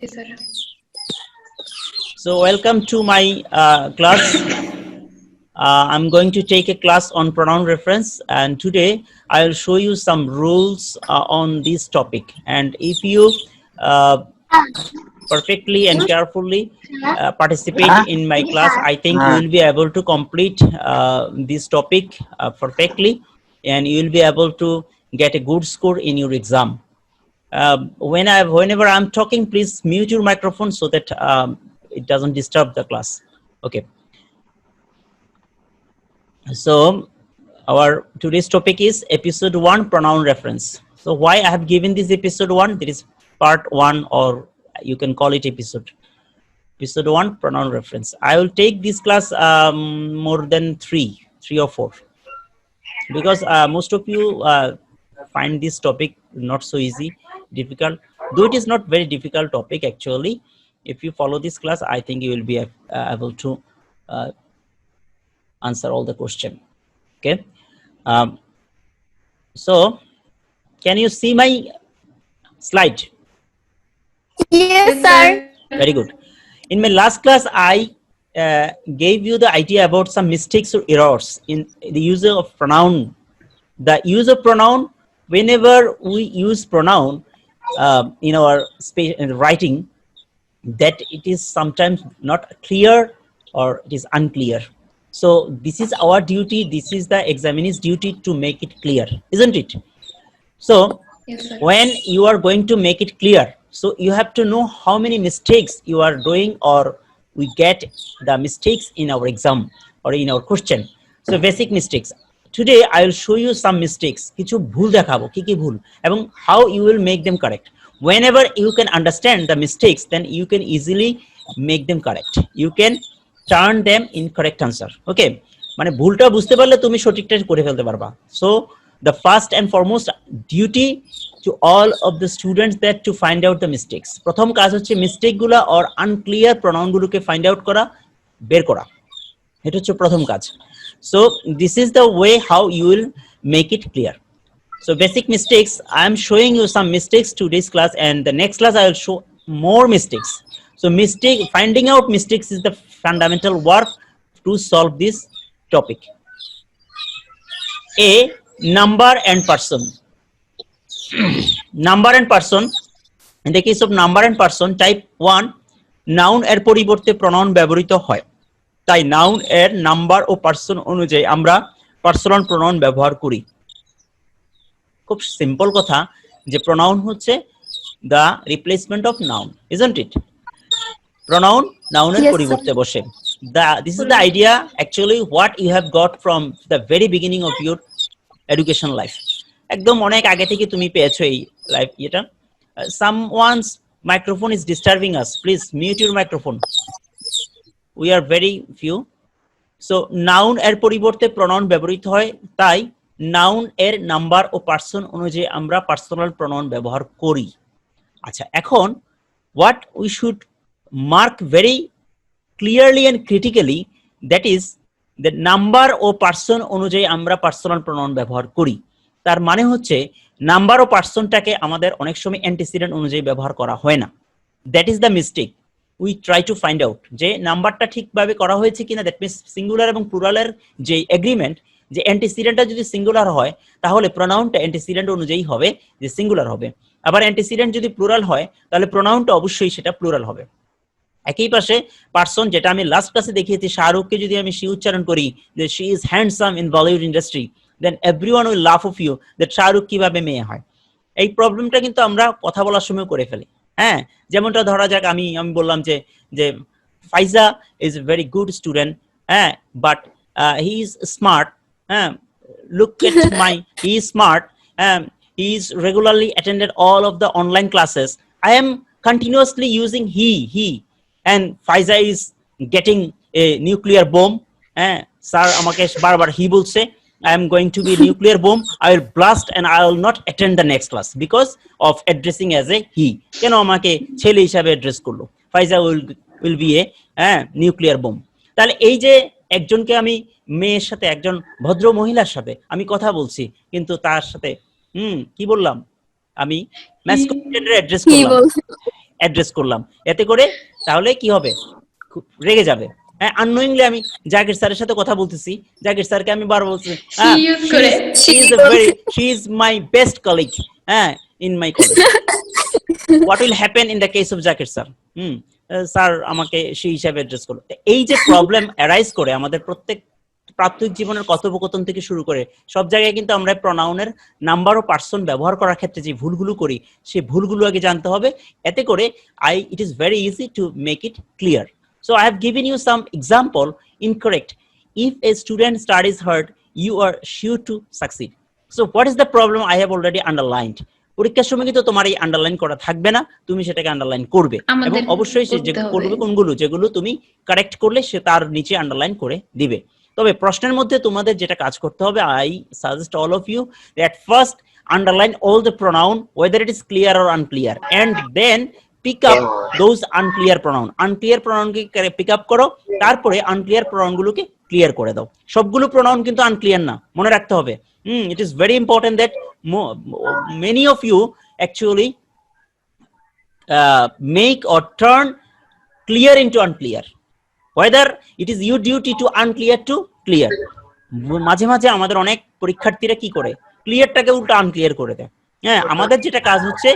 Yes, sir. So welcome to my class. I'm going to take a class on pronoun reference, and today I'll show you some rules on this topic. And if you perfectly and carefully participate in my class, I think you will be able to complete this topic perfectly, and you will be able to get a good score in your exam. Whenever I'm talking, please mute your microphone so that it doesn't disturb the class. Okay. So our today's topic is episode 1, pronoun reference. So why I have given this episode 1? There is part 1, or you can call it episode 1, pronoun reference. I will take this class more than 3 or 4, because most of you find this topic not so easy, difficult, though it is not very difficult topic actually. If you follow this class, I think you will be able to answer all the question. Okay. So can you see my slide? Yes, sir. Very good. In my last class, I gave you the idea about some mistakes or errors in the use of pronoun. The use of pronoun, whenever we use pronoun in our writing, that it is sometimes not clear or it is unclear. So this is our duty, this is the examiner's duty to make it clear, isn't it? So Yes, sir. when you are going to make it clear, so you have to know how many mistakes you are doing, or we get the mistakes in our exam or in our question. So basic mistakes. Today I will show you some mistakes. কিছু ভুল দেখাবো, কি কি ভুল, এবং how you will make them correct. Whenever you can understand the mistakes, then you can easily make them correct. You can turn them in correct answer. Okay, মানে ভুলটা বুঝতে পারলে তুমি সঠিকটা করে ফেলতে পারবা. So the first and foremost duty to all of the students that to find out the mistakes. প্রথম কাজ হচ্ছে মিস্টেক গুলা or unclear pronoun গুলোকে find out করা, বের করা. এটা হচ্ছে প্রথম কাজ. So this is the way how you will make it clear. So basic mistakes, I am showing you some mistakes today's class, and the next class I will show more mistakes. So finding out mistakes is the fundamental work to solve this topic. A, number and person. Number and person. In the case of number and person, type 1, noun এর পরিবর্তে pronoun ব্যবহৃত হয়, তাই noun এর number ও person অনুযায়ী আমরা personal pronoun ব্যবহার করি। খুব সিম্পল কথা যে প্রোনাউন হচ্ছে the replacement of noun, isn't it? Pronoun নাউনের পরিবর্তে বসে। This is the idea actually what you have got from the very beginning of your education life. একদম অনেক আগে থেকে তুমি পেয়েছো এই লাইফ এটা। Someone's microphone is disturbing us. Please mute your microphone. We are very few. So noun এর পরিবর্তে pronoun ব্যবহৃত হয়, তাই noun এর নাম্বার ও পার্সন অনুযায়ী আমরা পার্সোনাল pronoun ব্যবহার করি। আচ্ছা, এখন what we should mark very clearly and critically, that is the number ও পার্সন অনুযায়ী আমরা পার্সোনাল pronoun ব্যবহার করি। তার মানে হচ্ছে নাম্বার ও পার্সনটাকে আমাদের অনেক সময় অ্যান্টিসিডেন্ট অনুযায়ী ব্যবহার করা হয় না। That is the mistake. We try to find out যে নাম্বারটা ঠিকভাবে করা হয়েছে কিনা, দ্যাট মিনস সিঙ্গুলার এবং প্লুরালের যে এগ্রিমেন্ট, যে অ্যান্টিসিডেন্টটা যদি সিঙ্গুলার হয় তাহলে প্রোনাউনটা অ্যান্টিসিডেন্ট অনুযায়ী হবে যে সিঙ্গুলার হবে, আবার অ্যান্টিসিডেন্ট যদি প্লুরাল হয় তাহলে প্রোনাউনটা অবশ্যই সেটা প্লুরাল হবে। একই পাশে পার্সন, যেটা আমি লাস্ট ক্লাসে দেখিয়েছি, শাহরুখকে যদি আমি শি উচ্চারণ করি যে she is handsome in Bollywood industry, then everyone will laugh of you that Shahrukh কিভাবে মেয়ে হয়। এই প্রবলেমটা কিন্তু আমরা কথা বলার সময় করে ফেলি। হ্যাঁ, যেমনটা ধরা যাক আমি বললাম যে ফাইজা is a very good student, হ্যাঁ, বাট হি ইজ স্মার্ট, হ্যাঁ, look at my, he is smart, he is regularly attended all of the online classes, I am continuously using he, and Faiza is getting a nuclear bomb. Sir আমাকে বারবার he বলছে, I am going to be a nuclear bomb, I will blast and I will not attend the next class because of addressing as a he. কেন আমাকে ছেলে হিসাবে address করলো? Faiza will be a nuclear bomb. তাহলে এই যে একজনকে আমি মেয়ের সাথে, একজন ভদ্র মহিলার সাথে আমি কথা বলছি, কিন্তু তার সাথে কি বললাম, আমি ম্যাসকুলিন জেন্ডার অ্যাড্রেস করলাম, এতে করে তাহলে কি হবে, রেগে যাবে। হ্যাঁ, আননোয়িংলি আমি জাকির স্যারের সাথে কথা বলতেছি, জাকির স্যারকে আমি বারবার বলছি she is my best colleague, হ্যাঁ, in my college. What will happen in the case of Zakir sir? Sir আমাকে সেই হিসাবে অ্যাড্রেস করলো। এই যে প্রবলেম অ্যারাইজ করে আমাদের প্রত্যেক প্রাত্যহিক জীবনের কথোপকথন থেকে শুরু করে সব জায়গায় কিন্তু আমরা প্রনাউনের নাম্বার ও পার্সন ব্যবহার করার ক্ষেত্রে যে ভুলগুলো করি, সেই ভুলগুলো আগে জানতে হবে, এতে করে it is very easy to make it clear. So I have given you some example. Incorrect. If a student studies hard, you are sure to succeed. So what is the problem? I have already underlined. পরীক্ষার সময় কিন্তু তোমার এই underline করা থাকবে না, তুমি সেটাকে আন্ডারলাইন করবে, এবং অবশ্যই যে করবে কোনগুলো, যেগুলো তুমি কারেক্ট করলে সে তার নিচে আন্ডারলাইন করে দিবে। তবে প্রশ্নের মধ্যে তোমাদের যেটা কাজ করতে হবে, I suggest all of you that first underline all the pronoun whether it is clear or unclear, and then pick up those unclear pronoun কে পিক আপ করো, তারপরে আনক্লিয়ার pronoun গুলোকে ক্লিয়ার করে দাও। সবগুলো pronoun কিন্তু আনক্লিয়ার না, মনে রাখতে হবে। It is very important that many of you actually make or turn clear into unclear, whether it is your duty to unclear to clear. মাঝে মাঝে আমাদের অনেক পরীক্ষার্থীরা কি করে, ক্লিয়ারটাকে উল্টা আনক্লিয়ার করে দেয়। হ্যাঁ, আমাদের যেটা কাজ হচ্ছে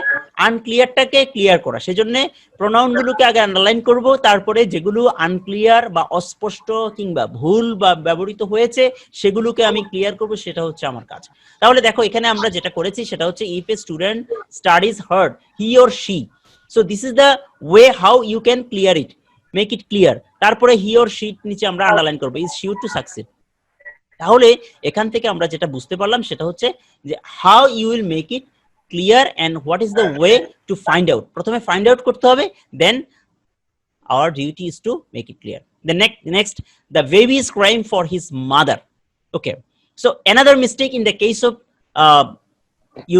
আনক্লিয়ারটাকে ক্লিয়ার করা, সেজন্য প্রোনাউনগুলোকে আগে আন্ডারলাইন করব, তারপরে যেগুলো আনক্লিয়ার বা অস্পষ্ট কিংবা ভুল বা ব্যবহৃত হয়েছে সেগুলোকে আমি ক্লিয়ার করব, সেটা হচ্ছে আমার কাজ। তাহলে দেখো এখানে আমরা যেটা করেছি সেটা হচ্ছে if a student studies hard, he or she, so this is the way how you can clear it, make it clear. তারপরে he or she নিচে আমরা আন্ডারলাইন করব is sure to succeed। তাহলে এখান থেকে আমরা যেটা বুঝতে পারলাম সেটা হচ্ছে যে how you will make it clear and what is the way to find out. প্রথমে find out করতে হবে, then our duty is to make it clear. The next the baby is crying for his mother. Okay, so another mistake in the case of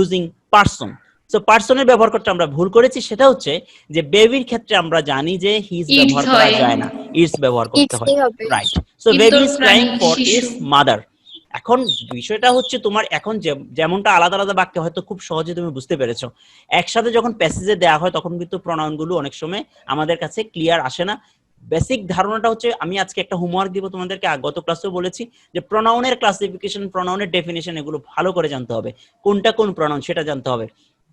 using person. So পার্সনের ব্যবহার করতে আমরা ভুল করেছি, সেটা হচ্ছে যে বেবির ক্ষেত্রে আমরা জানি যে হিজ ব্যবহার করা যায় না, ইটস ব্যবহার করতে হয়, right? So baby is crying for his mother. এখন বিষয়টা হচ্ছে তোমার এখন যেমনটা আলাদা আলাদা বাক্যে হয়তো খুব সহজে তুমি বুঝতে পেরেছো, একসাথে যখন প্যাসেজে দেওয়া হয় তখন কিন্তু প্রোনাউন গুলো অনেক সময় আমাদের কাছে ক্লিয়ার আসে না। বেসিক ধারণাটা হচ্ছে, আমি আজকে একটা হোমওয়ার্ক দিব তোমাদেরকে, গত ক্লাসেও বলেছি যে প্রোনাউনের ক্লাসিফিকেশন, প্রোনাউনের ডেফিনিশন এগুলো ভালো করে জানতে হবে, কোনটা কোন প্রোনাউন সেটা জানতে হবে।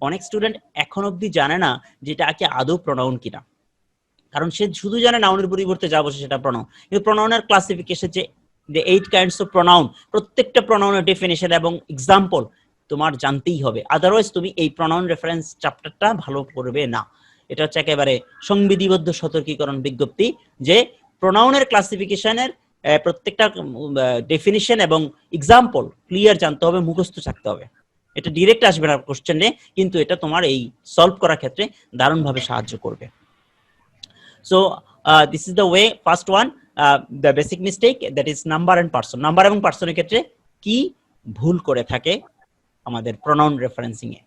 অনেক স্টুডেন্ট এখন অবধি জানে না যেটা কি আদৌ প্রোনাউন কিনা, কারণ সে শুধু জানে নাউনের পরিবর্তে যা বসে সেটা প্রোনাউন, কিন্তু প্রোনাউনের ক্লাসিফিকেশন যে 8 কাইন্ডস অফ প্রোনাউন, প্রত্যেকটা প্রোনাউনের ডেফিনিশন এবং এক্সাম্পল তোমার জানতেই হবে, আদারওয়াইজ তুমি এই প্রোনাউন রেফারেন্স চ্যাপ্টারটা ভালো করবে না। এটা হচ্ছে একেবারে সংবিধিবদ্ধ সতর্কীকরণ বিজ্ঞপ্তি যে প্রোনাউনের ক্লাসিফিকেশনের প্রত্যেকটা ডেফিনিশন এবং এক্সাম্পল ক্লিয়ার জানতে হবে, মুখস্থ থাকতে হবে। এটা ডিরেক্ট আসবে না কোশ্চেনে, কিন্তু এটা তোমার এই সলভ করার ক্ষেত্রে দারুণভাবে সাহায্য করবে। So this is the way, first one, the basic mistake, that is number and person. Number এবং পার্সনের ক্ষেত্রে কি ভুল করে থাকে আমাদের প্রোনাউন রেফারেন্সিং এ।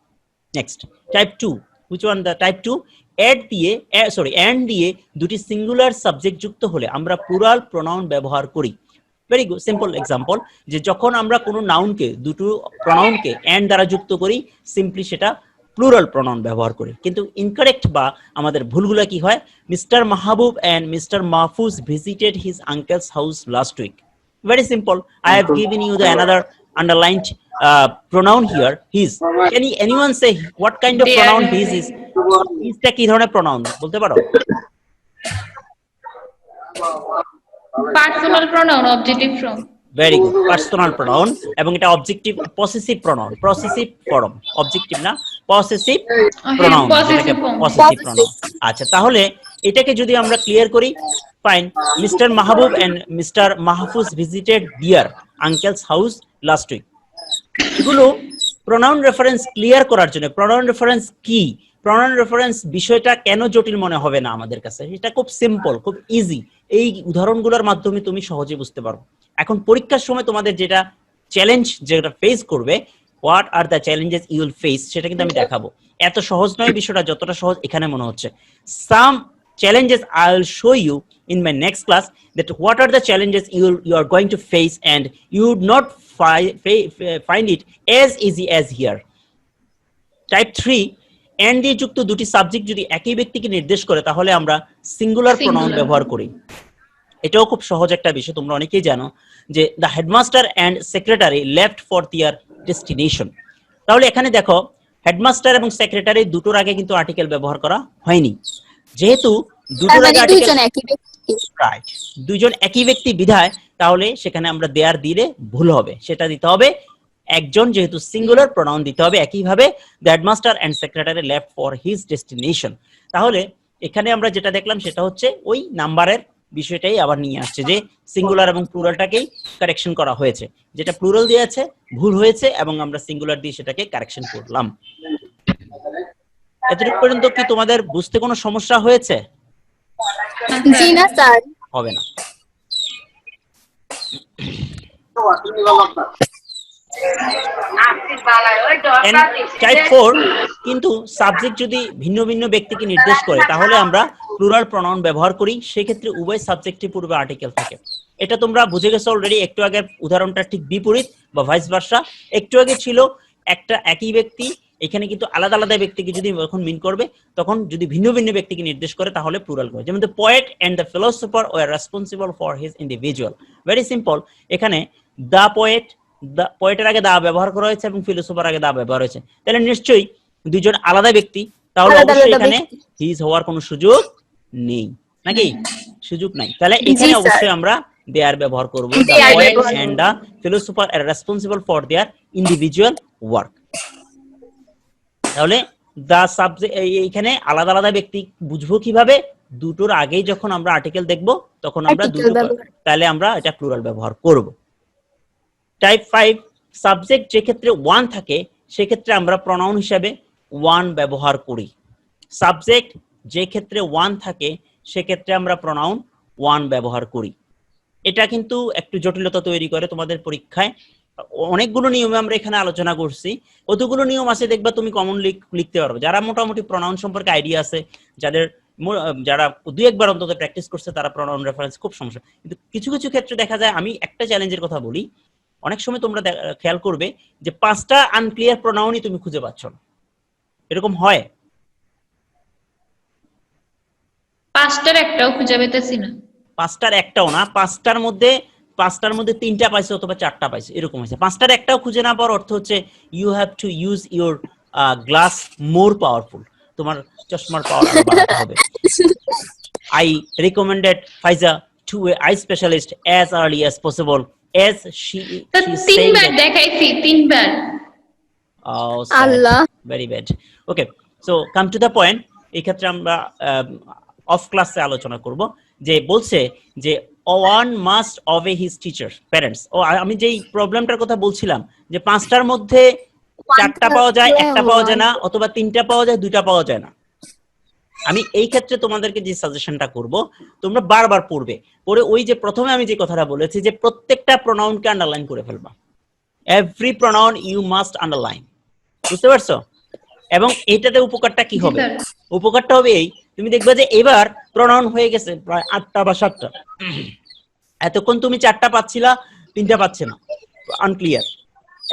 Next, type 2, which one? The type 2, and দিয়ে দুটি সিঙ্গুলার সাবজেক্ট যুক্ত হলে আমরা প্লুরাল প্রোনাউন ব্যবহার করি। ভেরি গুড সিম্পল এক্সাম্পল, যে যখন আমরা কোনো নাউনকে, দুটো প্রোনাউনকে এন্ড দ্বারা যুক্ত করি, সিম্পলি সেটা প্লুরাল প্রোনাউন ব্যবহার করি। কিন্তু ইনকারেক্ট বা আমাদের ভুলগুলো কি হয়, mister Mahbub and mister Mahfuz visited his uncle's house last week. Very simple. I have given you the another underlined pronoun here, his. Can anyone say what kind of pronoun his is? His টা কি ধরনের pronoun বলতে পারো? Personal pronoun, objective form. Very good. Personal pronoun, এবং এটা objective possessive pronoun, possessive form, objective না, possessive pronoun, যেটাকে possessive pronoun। আচ্ছা, তাহলে এটাকে যদি আমরা ক্লিয়ার করি, fine, mister Mahbub and mister Mahfuz visited their uncle's house last week. এগুলো প্রোনাউন রেফারেন্স ক্লিয়ার করার জন্য। প্রোনাউন রেফারেন্স কি, প্রোনাউন রেফারেন্স বিষয়টা কেন জটিল মনে হবে না আমাদের কাছে, এটা খুব সিম্পল, খুব ইজি। এই উদাহরণগুলোর মাধ্যমে তুমি সহজে বুঝতে পারো। এখন পরীক্ষার সময় তোমাদের যেটা চ্যালেঞ্জ, যেটা ফেস করবে, what are the challenges you will face, সেটা কিন্তু আমি দেখাবো। এত সহজ নয় বিষয়টা, যতটা সহজ এখানে মনে হচ্ছে। সাম challenges I'll show you in my next class, that what are the challenges you are going to face, and you would not find it as easy as here. Type 3 and দিয়ে যুক্ত দুটি সাবজেক্ট যদি একই ব্যক্তিকে নির্দেশ করে তাহলে আমরা সিঙ্গুলার প্রোনাউন ব্যবহার করি। এটাও খুব সহজ একটা বিষয়, তোমরা অনেকেই জানো যে the headmaster and secretary left for their destination. তাহলে এখানে দেখো হেডমাস্টার এবং সেক্রেটারি দুটোর আগে কিন্তু আর্টিকেল ব্যবহার করা হয়নি, যেহেতু দুটোর আগে রাইট দুইজন একই ব্যক্তি বিধায় তাহলে সেখানে আমরা দেয়ার দিলে ভুল হবে, সেটা দিতে হবে একজন, যেহেতু সিঙ্গুলার প্রোনাউন দিতে হবে। একইভাবে the headmaster and secretary left for his destination. তাহলে এখানে আমরা যেটা দেখলাম সেটা হচ্ছে ওই নাম্বারের বিষয়টাই আবার নিয়ে আসছে, যে সিঙ্গুলার এবং প্লুরালটাকেই কারেকশন করা হয়েছে, যেটা প্লুরাল দিয়ে আছে ভুল হয়েছে এবং আমরা সিঙ্গুলার দিয়ে সেটাকে কারেকশন করলাম। এতটুকু পর্যন্ত কি তোমাদের বুঝতে কোনো সমস্যা হয়েছে? জি না স্যার, হবে না। টাইপ 4 কিন্তু সাবজেক্ট যদি ভিন্ন ভিন্ন ব্যক্তিকে নির্দেশ করে তাহলে আমরা প্লুরাল প্রোনাউন ব্যবহার করি, সেক্ষেত্রে উভয় সাবজেক্টে পূর্বে আর্টিকেল থাকে। এটা তোমরা বুঝে গেছো অলরেডি। একটু আগের উদাহরণটা ঠিক বিপরীত বা ভাইস ভার্সা। একটু আগে ছিল একটা একই ব্যক্তি, এখানে কিন্তু আলাদা আলাদা ব্যক্তিকে যদি যখন মিন করবে তখন যদি ভিন্ন ভিন্ন ব্যক্তিকে নির্দেশ করে তাহলে প্লুরাল করে। যেমন the poet and the philosopher were responsible for his individual. Very simple, এখানে দ্য পোয়েট, দ্য পোয়েটের আগে দা ব্যবহার করা হয়েছে এবং ফিলোসফার আগে দা ব্যবহার হয়েছে, তাহলে নিশ্চয়ই দুইজন আলাদা ব্যক্তি, তাহলে অবশ্যই এখানে হিজ হওয়ার কোনো সুযোগ নেই, নাকি? সুযোগ নাই। তাহলে এখানে অবশ্যই আমরা দেয়ার ব্যবহার করব। The poet and the philosopher are responsible for their individual work. তাহলে দা সাবজেক্ট, এইখানে আলাদা আলাদা ব্যক্তি বুঝবো কিভাবে? দুটোর আগেই যখন আমরা আর্টিকেল দেখব তখন আমরা দুটো, তাহলে আমরা এটা প্লুরাল ব্যবহার করব। টাইপ 5 সাবজেক্ট যে ক্ষেত্রে ওয়ান থাকে সেক্ষেত্রে আমরা প্রোনাউন হিসাবে ওয়ান ব্যবহার করি। সাবজেক্ট যে ক্ষেত্রে ওয়ান থাকে সেক্ষেত্রে আমরা প্রোনাউন ওয়ান ব্যবহার করি। এটা কিন্তু একটু জটিলতা তৈরি করে তোমাদের পরীক্ষায়। অনেকগুলো নিয়মে আমরা এখানে আলোচনা করছি, কতগুলো নিয়ম আছে দেখবা তুমি কমন লিখতে পারবে। যারা মোটামুটি প্রোনাউন সম্পর্কে আইডিয়া আছে, যারা দুই একবার অন্তত প্র্যাকটিস করছে, তারা প্রোনাউন রেফারেন্স খুব সমস্যা। কিন্তু কিছু কিছু ক্ষেত্রে দেখা যায়, আমি একটা চ্যালেঞ্জের কথা বলি, অনেক সময় তোমরা খেয়াল করবে যে 5টা আনক্লিয়ার প্রোনাউনই তুমি খুঁজে পাচ্ছ না, এরকম হয়? 5টার একটাও খুঁজে পেতেছি না। 5টার একটাও না, 5টার মধ্যে 3টা পাইছো অথবা 4টা পাইছো, এরকম হয়েছে। 5টার একটাও খুঁজে না পাওয়ার অর্থ হচ্ছে you have to use your glass more powerful, তোমার চশমার পাওয়ার বাড়াতে হবে। I recommended Faiza to an eye specialist as early as possible, as she তিনবার দেখাইছি, তিনবার। Oh, Allah, very bad. Okay, so come to the point. এই ক্ষেত্রে আমরা অফ ক্লাসে আলোচনা করব, যে বলছে যে one must obey his teacher, parents. ও আমি যেই প্রবলেমটার কথা বলছিলাম, যে 5টার মধ্যে 4টা পাওয়া যায়, একটা পাওয়া যায় না, অথবা 3টা পাওয়া যায়, 2টা পাওয়া যায় না। আমি এই ক্ষেত্রে তোমাদেরকে যে সাজেশনটা করব, তোমরা বারবার পড়বে, পড়ে ওই যে প্রথমে আমি যে কথাটা বলেছি যে প্রত্যেকটা প্রোনাউনকে আন্ডারলাইন করে ফেলবা। Every pronoun you must underline, বুঝতে পারছো? এবং এটাতে উপকারটা কি হবে? উপকারটা হবে এই, তুমি দেখবে যে এবার প্রোনাউন হয়ে গেছে প্রায় 8টা বা 7টা। এতক্ষণ তুমি 4টা পাচ্ছিলা, 3টা পাচ্ছে না, আনক্লিয়ার।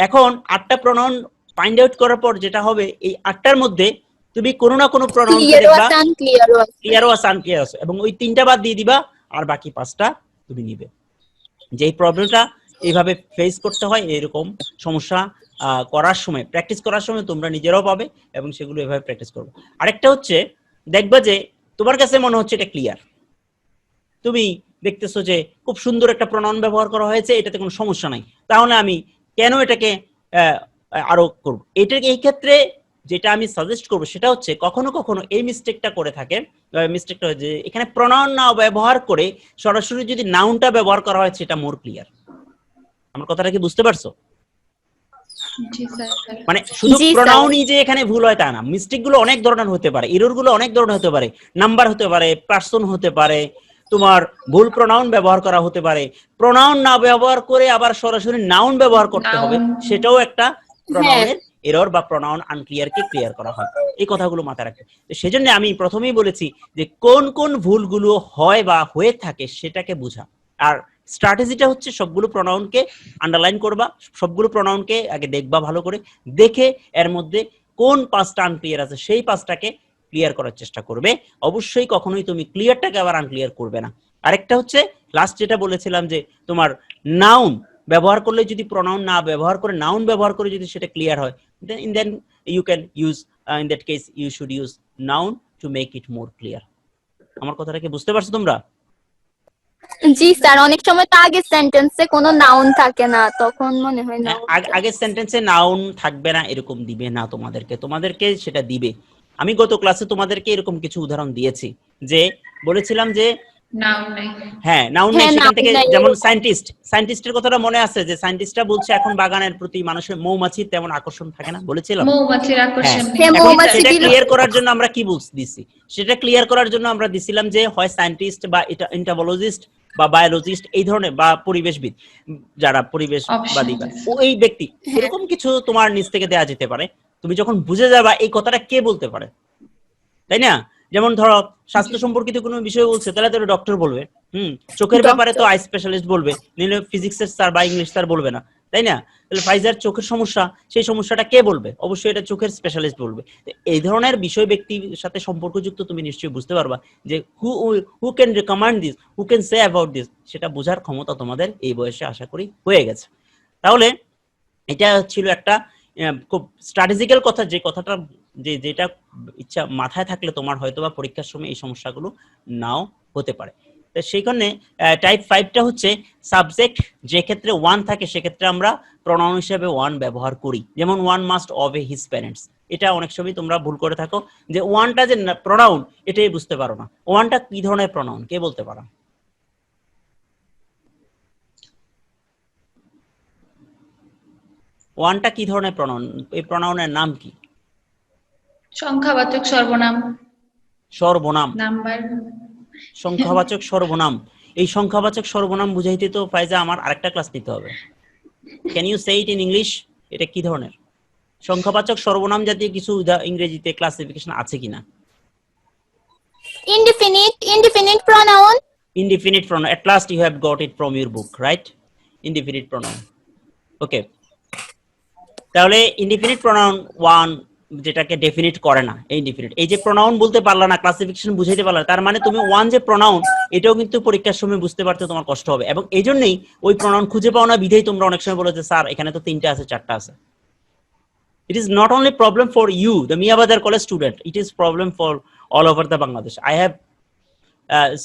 এখন 8টা প্রোনাউন ফাইন্ড আউট করার পর যেটা হবে, এই 8টার মধ্যে তুমি কোনো না কোনো প্রোনাউন দেখবা ক্লিয়ার ও আনক্লিয়ার আছে, এবং ওই 3টা বাদ দিয়ে দিবা, আর বাকি 5টা তুমি নিবে। যে প্রবলেমটা এইভাবে ফেস করতে হয়, এরকম সমস্যা করার সময়, প্র্যাকটিস করার সময় তোমরা নিজেরাও পাবে এবং সেগুলো এভাবে প্র্যাকটিস করবে। আরেকটা হচ্ছে, দেখবা যে তোমার কাছে মনে হচ্ছে এটা ক্লিয়ার, তুমি দেখতেছো যে খুব সুন্দর একটা প্রোনাউন ব্যবহার করা হয়েছে, এটাতে কোনো সমস্যা নাই, তাহলে আমি কেন এটাকে আরো করব? এটাকে এই ক্ষেত্রে যেটা আমি সাজেস্ট করবো সেটা হচ্ছে, কখনো কখনো এই মিস্টেকটা করে থাকে, মিস্টেকটা যে এখানে প্রোনাউন না ব্যবহার করে সরাসরি যদি নাউনটা ব্যবহার করা হয় সেটা মোর ক্লিয়ার। আমার কথাটা কি বুঝতে পারছো? মানে শুধু প্রোনাউনই যে এখানে ভুল হয় তা না, মিস্টেক গুলো অনেক ধরনের হতে পারে, এরর গুলো অনেক ধরনের হতে পারে, নাম্বার হতে পারে, পারসন হতে পারে, তোমার ভুল প্রোনাউন ব্যবহার করা হতে পারে, প্রোনাউন না ব্যবহার করে আবার সরাসরি নাউন ব্যবহার করতে হবে, সেটাও একটা প্রোনাউনের এরর বা প্রনাউন আনক্লিয়ার কে ক্লিয়ার করা হয়। এই কথাগুলো মাথায় রাখতে। তো সেজন্য আমি প্রথমেই বলেছি যে কোন কোন ভুলগুলো হয় বা হয়ে থাকে সেটাকে বোঝা। আর স্ট্র্যাটেজিটা হচ্ছে সবগুলো প্রনাউনকে আন্ডারলাইন করবা, সবগুলো প্রনাউনকে আগে দেখবা ভালো করে, দেখে এর মধ্যে কোন পাঁচটা আনক্লিয়ার আছে সেই পাঁচটাকে ক্লিয়ার করার চেষ্টা করবে। অবশ্যই কখনোই তুমি ক্লিয়ারটাকে আবার আনক্লিয়ার করবে না। আরেকটা হচ্ছে লাস্ট যেটা বলেছিলাম যে তোমার নাউন ব্যবহার করলে যদি প্রনাউন না ব্যবহার করে নাউন ব্যবহার করে যদি সেটা ক্লিয়ার হয়, then you can use in that case you should use noun to make it more clear. আমার কথাটা কি বুঝতে পারছো তোমরা? জি স্যার, অনেক সময় তো আগের সেন্টেন্সে কোনো নাউন থাকে না, তখন মনে হয় নাউন। আগের সেন্টেন্সে নাউন থাকবে না এরকম দিবে না তোমাদেরকে সেটা দিবে। আমি গত ক্লাসে তোমাদেরকে এরকম কিছু উদাহরণ দিয়েছি যে বলেছিলাম যে নাউন নাই। হ্যাঁ নাউন নাই, হ্যাঁ, সেখান noun থেকে নাই যেমন এরকম। সায়েন্টিস্টের কথাটা মনে আছে যে সায়েন্টিস্টরা বলছে এখন বাগানের প্রতি মানুষের মৌমাছির তেমন আকর্ষণ থাকে না, বলেছিলাম। মৌমাছির হ্যাঁ আকর্ষণ নেই। হ্যাঁ, এখন মৌমাছি সেটা বিলুপ্ত। ক্লিয়ার করার জন্য আমরা কি দিছি, সেটা ক্লিয়ার করার জন্য আমরা দিছিলাম যে হয় সায়েন্টিস্ট বা এন্টোমোলজিস্ট বা বায়োলজিস্ট এই ধরনের বা পরিবেশবিদ, যারা পরিবেশবাদী বা ওই ব্যক্তি এরকম কিছু তোমার নিজ থেকে দেয়া যেতে পারে। তুমি যখন বুঝে যাবা এই কথাটা কে বলতে পারে, তাই না? যেমন ধরো স্বাস্থ্য সম্পর্কিত কোনো বিষয় বলছে তাহলে তো ডক্টর বলবে, চোখের ব্যাপারে তো আই স্পেশালিস্ট বলবে, নিলে ফিজিক্সের স্যার বা ইংলিশ স্যার বলবে না, তাই না? তাহলে ফাইজার চোখের সমস্যা, সেই সমস্যাটা কে বলবে? অবশ্যই এটা চোখের স্পেশালিস্ট বলবে। এই ধরনের বিষয় ব্যক্তির সাথে সম্পর্কযুক্ত তুমি নিশ্চয়ই বুঝতে পারবা যে who can recommend this, who can say about this, সেটা বোঝার ক্ষমতা তোমাদের এই বয়সে আশা করি হয়ে গেছে। তাহলে এটা ছিল একটা খুব স্ট্র্যাটেজিক্যাল কথা, যে কথাটা যেটা ইচ্ছা মাথায় থাকলে তোমার হয়তো বা পরীক্ষার সময় এই সমস্যাগুলো নাও হতে পারে। তো সেইখানে টাইপ 5টা হচ্ছে সাবজেক্ট যে ক্ষেত্রে ওয়ান থাকে সেক্ষেত্রে আমরা প্রনাউন হিসেবে ওয়ান ব্যবহার করি, যেমন ওয়ান মাস্ট অবে হিজ প্যারেন্টস। এটা অনেক সময় তোমরা ভুল করে থাকো যে ওয়ানটা যে প্রনাউন এটাই বুঝতে পারো না। ওয়ানটা কি ধরনের প্রনাউন কে বলতে পারো? ওয়ানটা কি ধরনের প্রনাউন? এই প্রনাউনের নাম কি? সংখ্যাবাচক সর্বনাম। সর্বনাম। নাম্বার। সংখ্যাবাচক সর্বনাম। এই সংখ্যাবাচক সর্বনাম বুঝাইতে তো ফাইজা আমার আরেকটা ক্লাস নিতে হবে। Can you say it in English? এটা কি ধরনের সংখ্যাবাচক সর্বনাম জাতীয় কিছু ইংরেজিতে ক্লাসিফিকেশন আছে কিনা? indefinite pronoun. Indefinite pronoun. At last you have got it from your book, right? Indefinite pronoun. Okay. তাহলে ইনডিফিনিট প্রনাউন ওয়ান যেটাকে ডেফিনিট করে না, ইনডিফিনিট। এই যে প্রনাউন বলতে পারলা না, ক্লাসিফিকেশন বুঝাইতে পারলা, তার মানে তুমি ওয়ান যে প্রনাউন এটাও কিন্তু পরীক্ষার সময় বুঝতে পারতে তোমার কষ্ট হবে, এবং এই জন্যই ওই প্রনাউন খুঁজে পাও না বিধেই তোমরা অনেক সময় বলো যে স্যার এখানে তো 3টা আছে 4টা আছে। It is not only problem for you, the Miabadar college student, it is problem for all over the Bangladesh. I have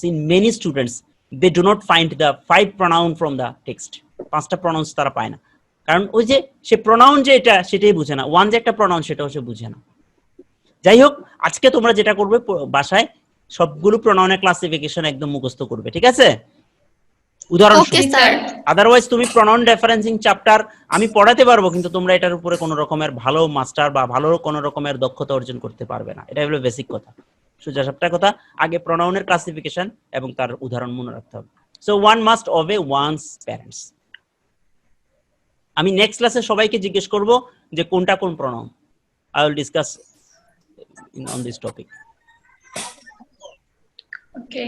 seen many students, they do not find the 5 pronoun from the text. 5টা pronounce তারা পায় না, কারণ ওই যে সে pronoun যে এটা সেটাই বুঝে না, ওয়ান যে একটা প্রনাউন সেটাও সে বুঝে না। যাই হোক, আজকে তোমরা যেটা করবে বাসায় সবগুলো প্রনাউনের ক্লাসিফিকেশন একদম মুখস্থ করবে, ঠিক আছে? উদাহরণ আদারওয়াইজ তুমি প্রনাউন রেফারেন্সিং চ্যাপ্টার আমি পড়াতে পারবো, কিন্তু তোমরা এটার উপরে কোনো রকমের ভালো মাস্টার বা ভালো কোনো রকমের দক্ষতা অর্জন করতে পারবে না। এটা হলো বেসিক কথা, সোজা সাপটা কথা। আগে প্রনাউনের ক্লাসিফিকেশন এবং তার উদাহরণ মনে রাখতে হবে। So one must obey one's parents. আমি নেক্সট ক্লাসে সবাইকে জিজ্ঞেস করব যে কোনটা কোন pronoun. I will discuss on this topic. Okay.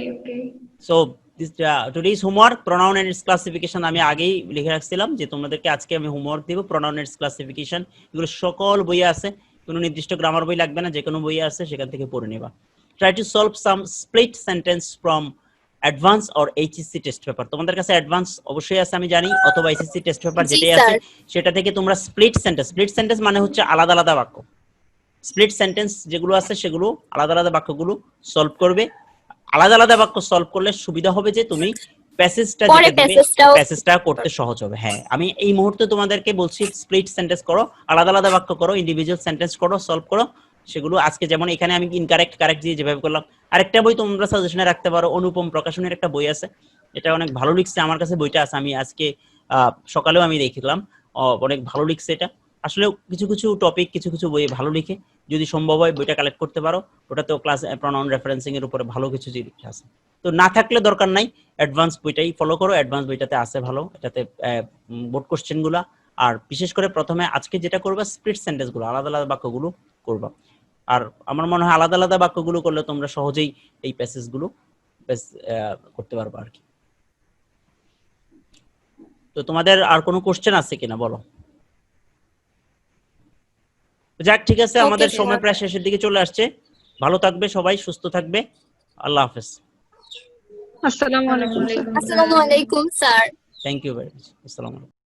So this today's homework pronoun and its classification আমি আগেই লিখে রাখছিলাম যে তোমাদেরকে আজকে আমি হোমওয়ার্ক দেব প্রনাউন এন্ড ইটস ক্লাসিফিকেশন। এগুলো সকল বইয়ে আছে, কোনো নির্দিষ্ট গ্রামার বই লাগবে না, যে কোনো বইয়ে আছে সেখান থেকে পড়ে নেবা। Try to solve some split sentence from advance or HSC test paper. তোমাদের কাছে অ্যাডভান্স অবশ্যই আছে আমি জানি, অথবা এইচএসসি টেস্ট পেপার যেটাই আছে সেটা থেকে তোমরা স্প্লিট সেন্টেন্স মানে হচ্ছে আলাদা আলাদা বাক্য, স্প্লিট সেন্টেন্স যেগুলো আছে সেগুলো আলাদা আলাদা বাক্যগুলো সলভ করবে। আলাদা আলাদা বাক্য সলভ করলে সুবিধা হবে যে তুমি প্যাসেজটা করতে সহজ হবে। হ্যাঁ, আমি এই মুহূর্তে তোমাদেরকে বলছি স্প্লিট সেন্টেন্স করো, আলাদা আলাদা বাক্য করো, ইন্ডিভিজুয়াল সেন্টেন্স করো, সলভ করো। সেগুলো আজকে যেমন এখানে আমি ইনকারেক্ট কারেক্ট দিয়ে যেভাবে করলাম, আরেকটা বই তোমরা সাজেশনে রাখতে পারো, অনুপম প্রকাশনের একটা বই আছে, এটা অনেক ভালো লিখছে, আমার কাছে বইটা আছে, আমি আজকে সকালেও আমি দেখলাম, অনেক ভালো লিখছে এটা। আসলে কিছু কিছু টপিক কিছু কিছু বই ভালো লিখে, যদি সম্ভব হয় বইটা কালেক্ট করতে পারো, ওটাতেও ক্লাস প্রনাউন রেফারেন্সিং এর উপরে ভালো কিছু জিনিস আছে। তো না থাকলে দরকার নাই, অ্যাডভান্স বইটাই ফলো করো, অ্যাডভান্স বইটাতে আছে ভালো, এটাতে বোর্ড কোশ্চেন গুলা আর বিশেষ করে প্রথমে আজকে যেটা করবা স্প্লিট সেন্টেন্স গুলো, আলাদা আলাদা বাক্যগুলো করবা। আর আমার মনে হয় আলাদা আলাদা বাক্যগুলো করলে তোমরা সহজেই এই প্যাসেজ গুলো করতে পারবা আর কি। তো তোমাদের আর কোনো কোশ্চেন আছে কিনা বলো? যাক, ঠিক আছে, আমাদের Okay, সময় sir. প্রায় শেষের দিকে চলে আসছে। ভালো থাকবে সবাই, সুস্থ থাকবে। আল্লাহ হাফেজ। আসসালামু আলাইকুম স্যার। আসসালামু আলাইকুম sir. Thank you very much. আসসালামু আলাইকুম।